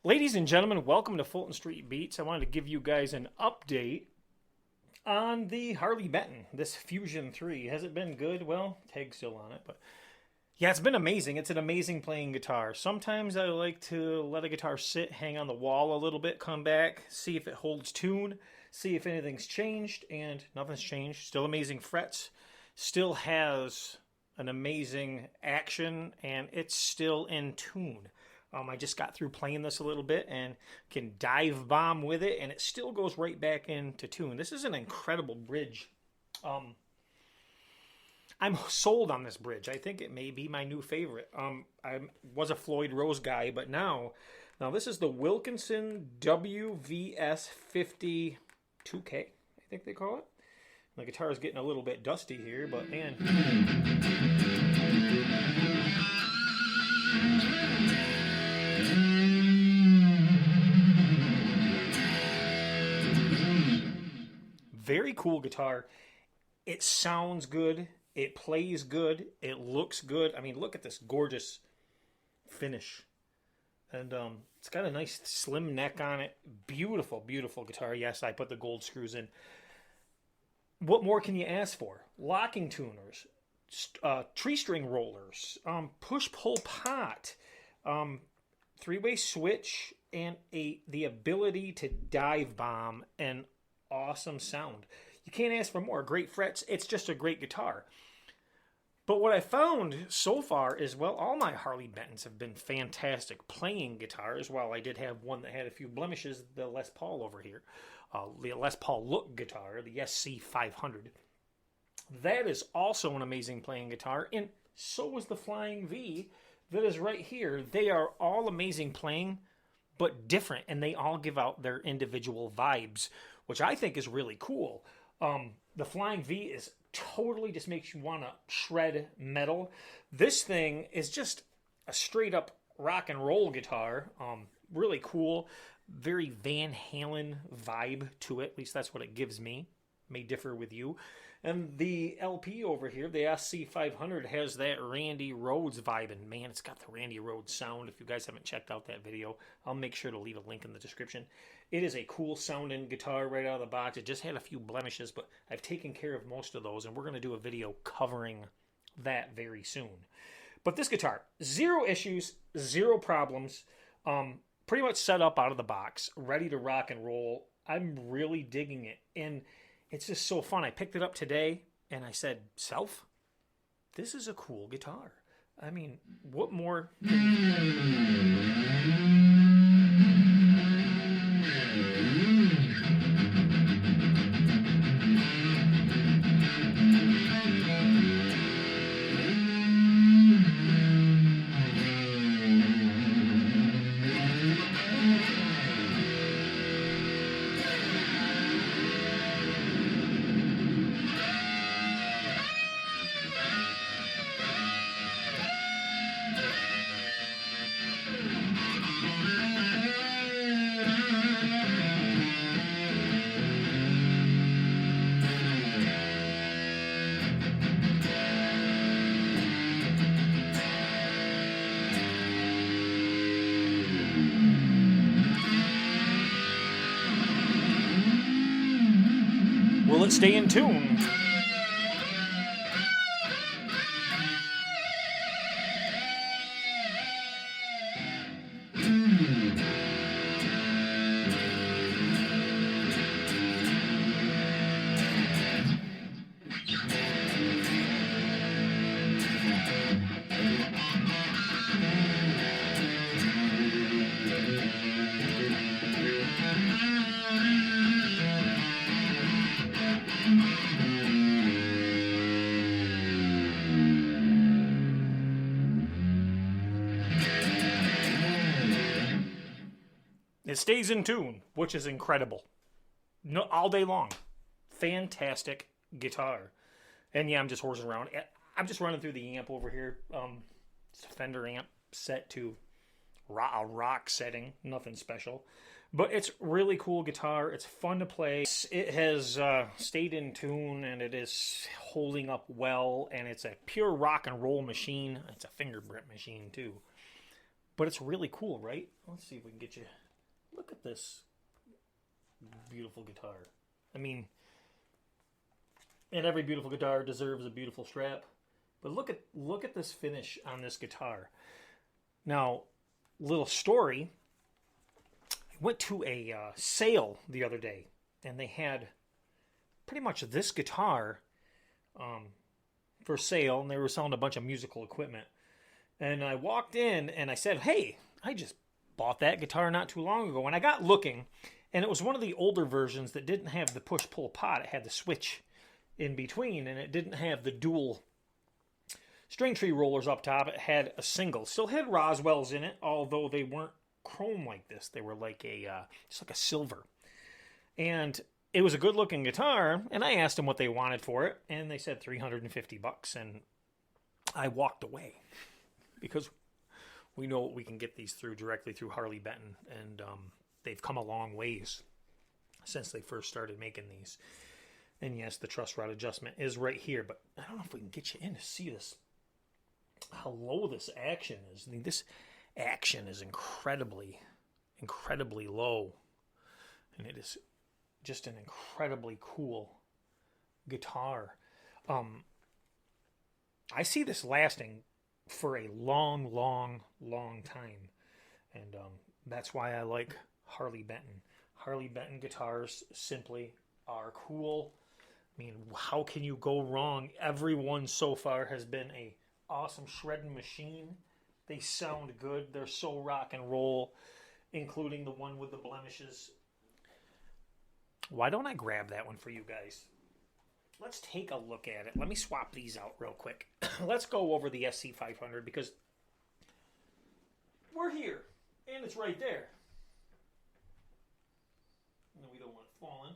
Ladies and gentlemen, welcome to Fulton Street Beats. I wanted to give you guys an update on the Harley Benton, this Fusion 3. Has it been good? Well, tag's still on it, but yeah, it's been amazing. It's an amazing playing guitar. Sometimes I like to let a guitar sit, hang on the wall a little bit, come back, see if it holds tune, see if anything's changed, and nothing's changed. Still amazing frets, still has an amazing action, and it's still in tune. I just got through playing this a little bit and can dive bomb with it, and it still goes right back into tune. This is an incredible bridge. I'm sold on this bridge. I think it may be my new favorite. I was a Floyd Rose guy, but now this is the Wilkinson WVS 50 2K, I think they call it. The guitar is getting a little bit dusty here, but man. Very cool guitar. It sounds good. It plays good. It looks good. I mean, look at this gorgeous finish. And it's got a nice slim neck on it. Beautiful, beautiful guitar. Yes, I put the gold screws in. What more can you ask for? Locking tuners, tree string rollers, push-pull pot, three-way switch, and the ability to dive bomb and awesome sound. You can't ask for more. Great frets. It's just a great guitar. But what I found so far is, well, all my Harley Bentons have been fantastic playing guitars. While I did have one that had a few blemishes, the Les Paul over here, the Les Paul Look guitar, the SC 500. That is also an amazing playing guitar, and so was the Flying V that is right here. They are all amazing playing, but different, and they all give out their individual vibes, which I think is really cool. The Flying V is totally just makes you want to shred metal. This thing is just a straight up rock and roll guitar. Really cool. Very Van Halen vibe to it. At least that's what it gives me. May differ with you. And the LP over here, the SC 500, has that Randy Rhoads vibe. And man, it's got the Randy Rhoads sound. If you guys haven't checked out that video, I'll make sure to leave a link in the description. It is a cool sounding guitar right out of the box. It just had a few blemishes, but I've taken care of most of those, and we're going to do a video covering that very soon. But this guitar, zero issues, zero problems, pretty much set up out of the box, ready to rock and roll. I'm really digging it, and it's just so fun. I picked it up today, and I said, Self, this is a cool guitar. I mean, what more? Will it stay in tune? It stays in tune, which is incredible. No, all day long. Fantastic guitar. And yeah, I'm just horsing around. I'm just running through the amp over here. It's a Fender amp set to a rock setting. Nothing special. But it's really cool guitar. It's fun to play. It has stayed in tune, and it is holding up well. And it's a pure rock and roll machine. It's a fingerprint machine, too. But it's really cool, right? Let's see if we can get you. Look at this beautiful guitar. I mean, and every beautiful guitar deserves a beautiful strap. But look at this finish on this guitar. Now, little story. I went to a sale the other day, and they had pretty much this guitar for sale, and they were selling a bunch of musical equipment. And I walked in, and I said, hey, I just bought that guitar not too long ago. And I got looking, and it was one of the older versions that didn't have the push-pull pot. It had the switch in between, and it didn't have the dual string tree rollers up top. It had a single. Still had Roswells in it, although they weren't chrome like this. They were like just like a silver. And it was a good-looking guitar, and I asked them what they wanted for it, and they said $350, and I walked away because we know we can get these through directly through Harley Benton, and they've come a long ways since they first started making these. And yes, the truss rod adjustment is right here, but I don't know if we can get you in to see this, how low this action is. I mean, this action is incredibly, incredibly low, and it is just an incredibly cool guitar. I see this lasting for a long, long, long time, and that's why I like Harley Benton. Harley Benton guitars simply are cool. I mean, how can you go wrong? Everyone so far has been a awesome shredding machine. They sound good. They're so rock and roll, including the one with the blemishes. Why don't I grab that one for you guys? Let's take a look at it. Let me swap these out real quick. Let's go over the SC500 because we're here, and it's right there. No, we don't want it falling.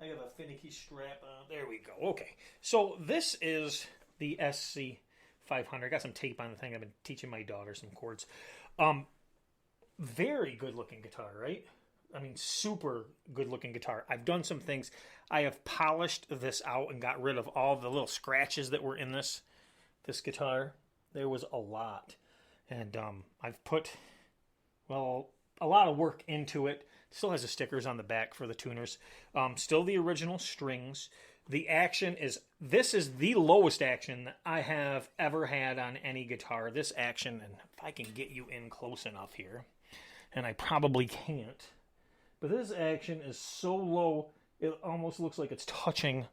I have a finicky strap on. There we go. Okay. So this is the SC500. I got some tape on the thing. I've been teaching my daughter some chords. Very good looking guitar, right? I mean, super good looking guitar. I've done some things. I have polished this out and got rid of all the little scratches that were in this guitar. There was a lot. And I've put, well, a lot of work into it. Still has the stickers on the back for the tuners. Still the original strings. The action is, this is the lowest action that I have ever had on any guitar. This action, and if I can get you in close enough here, and I probably can't, but this action is so low, it almost looks like it's touching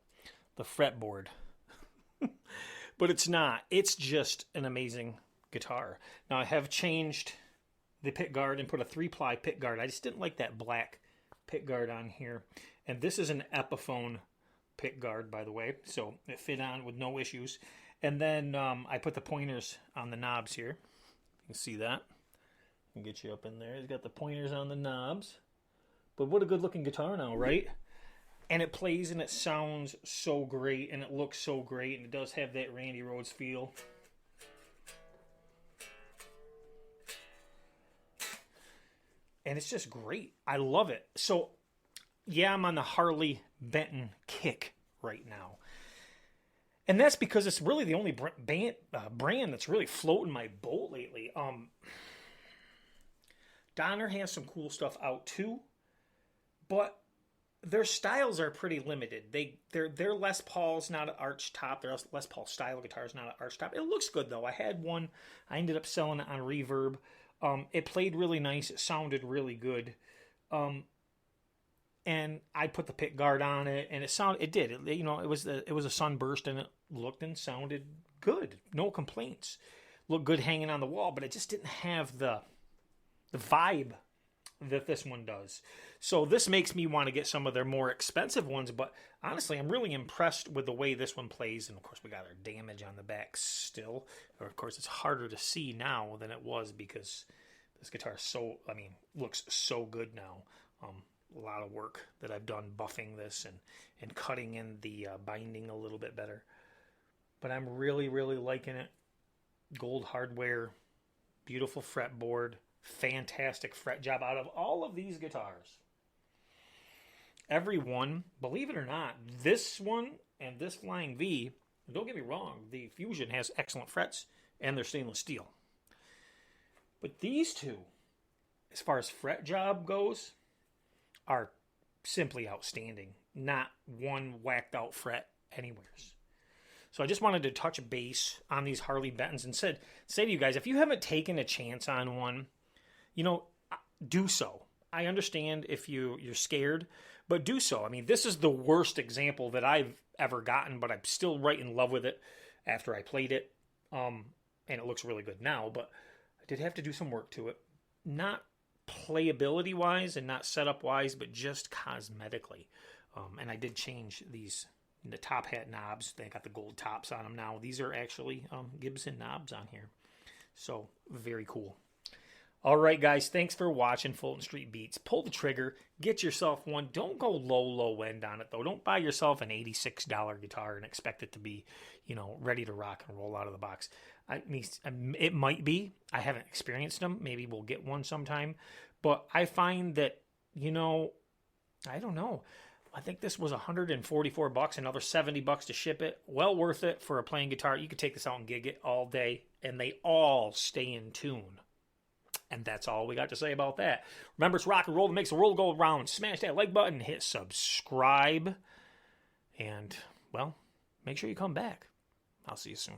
the fretboard. But it's not. It's just an amazing guitar. Now, I have changed the pick guard and put a 3-ply pick guard. I just didn't like that black pick guard on here. And this is an Epiphone pick guard, by the way, so it fit on with no issues. And then I put the pointers on the knobs here. You can see that. I can get you up in there. It's got the pointers on the knobs. But what a good looking guitar now, right? And it plays and it sounds so great and it looks so great, and it does have that Randy Rhoads feel. And it's just great. I love it. So, yeah, I'm on the Harley Benton kick right now. And that's because it's really the only brand that's really floating my boat lately. Donner has some cool stuff out too, but their styles are pretty limited. They're Les Paul's not an arch top. They're Les Paul style guitars, not an arch top. It looks good though. I had one. I ended up selling it on Reverb. It played really nice. It sounded really good. And I put the pick guard on it, and it did. It was a sunburst, and it looked and sounded good. No complaints. Looked good hanging on the wall, but it just didn't have the vibe that this one does. So this makes me want to get some of their more expensive ones, but honestly, I'm really impressed with the way this one plays. And of course, we got our damage on the back still. Or of course, it's harder to see now than it was because this guitar looks so good now. A lot of work that I've done buffing this and cutting in the binding a little bit better. But I'm really, really liking it. Gold hardware, beautiful fretboard, fantastic fret job out of all of these guitars. Every one, believe it or not, this one and this Flying V, don't get me wrong, the Fusion has excellent frets and they're stainless steel. But these two, as far as fret job goes, are simply outstanding. Not one whacked out fret anywheres. So I just wanted to touch base on these Harley Bentons and say to you guys, if you haven't taken a chance on one, do so. I understand if you're scared, but do so. I mean, this is the worst example that I've ever gotten, but I'm still right in love with it after I played it. And it looks really good now, but I did have to do some work to it. Not playability wise and not setup wise, but just cosmetically. And I did change the top hat knobs. They got the gold tops on them now. These are actually Gibson knobs on here. So very cool. All right, guys, thanks for watching Fulton Street Beats. Pull the trigger, get yourself one. Don't go low end on it, though. Don't buy yourself an $86 guitar and expect it to be, ready to rock and roll out of the box. I mean, it might be. I haven't experienced them. Maybe we'll get one sometime. But I find that, I don't know. I think this was $144, another $70 to ship it. Well worth it for a playing guitar. You could take this out and gig it all day, and they all stay in tune. And that's all we got to say about that. Remember, it's rock and roll that makes the world go round. Smash that like button, hit subscribe, and, well, make sure you come back. I'll see you soon.